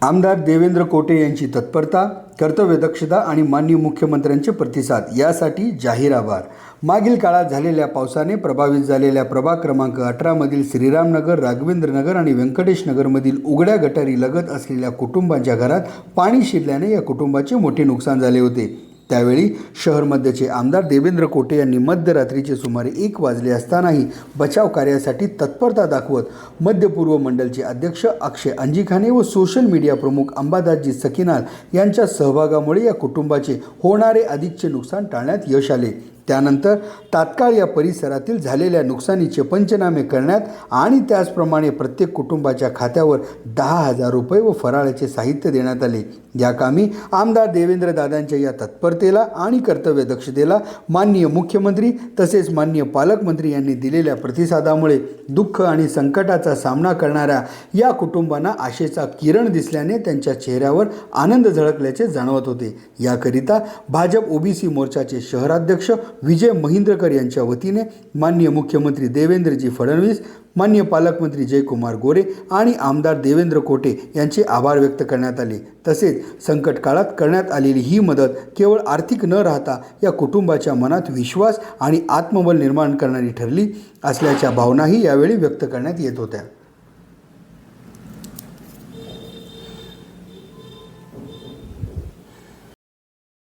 आमदार देवेंद्र कोटे यांची तत्परता, कर्तव्यदक्षता आणि माननीय मुख्यमंत्र्यांचे प्रतिसाद यासाठी जाहीर आभार। मागील काळात झालेल्या पावसाने प्रभावित झालेल्या प्रभाग क्रमांक 18 मधील श्रीरामनगर, राघवेंद्रनगर आणि व्यंकटेश नगरमधील उघड्या गटारी लगत असलेल्या कुटुंबांच्या घरात पाणी शिरल्याने या कुटुंबाचे मोठे नुकसान झाले होते। त्यावेळी शहर मध्यचे आमदार देवेंद्र कोटे यांनी मध्यरात्रीचे सुमारे 1 वाजले असतानाही बचाव कार्यासाठी तत्परता दाखवत मध्यपूर्व मंडलचे अध्यक्ष अक्षय अंजिखाने व सोशल मीडिया प्रमुख अंबादासजी सकीनाल यांच्या सहभागामुळे या कुटुंबाचे होणारे अधिकचे नुकसान टाळण्यात यश आले। त्यानंतर तात्काळ या परिसरातील झालेल्या नुकसानीचे पंचनामे करण्यात आणि त्याचप्रमाणे प्रत्येक कुटुंबाच्या खात्यावर 10,000 रुपये व फराळाचे साहित्य देण्यात आले। या कामी आमदार देवेंद्र दादांच्या या तत्परतेला आणि कर्तव्यदक्षतेला माननीय मुख्यमंत्री तसेच माननीय पालकमंत्री यांनी दिलेल्या प्रतिसादामुळे दुःख आणि संकटाचा सामना करणाऱ्या या कुटुंबांना आशेचा किरण दिसल्याने त्यांच्या चेहऱ्यावर आनंद झळकल्याचे जाणवत होते। याकरिता भाजप ओबीसी मोर्चाचे शहराध्यक्ष विजय महिंद्रकर यांच्या वतीने माननीय मुख्यमंत्री देवेंद्रजी फडणवीस, माननीय पालकमंत्री जयकुमार गोरे आणि आमदार देवेंद्र कोटे यांचे आभार व्यक्त करण्यात आले। तसेच संकट काळात करण्यात आलेली ही मदत केवळ आर्थिक न राहता या कुटुंबाच्या मनात विश्वास आणि आत्मबल निर्माण करणारी ठरली असल्याच्या भावनाही यावेळी व्यक्त करण्यात येत होत्या।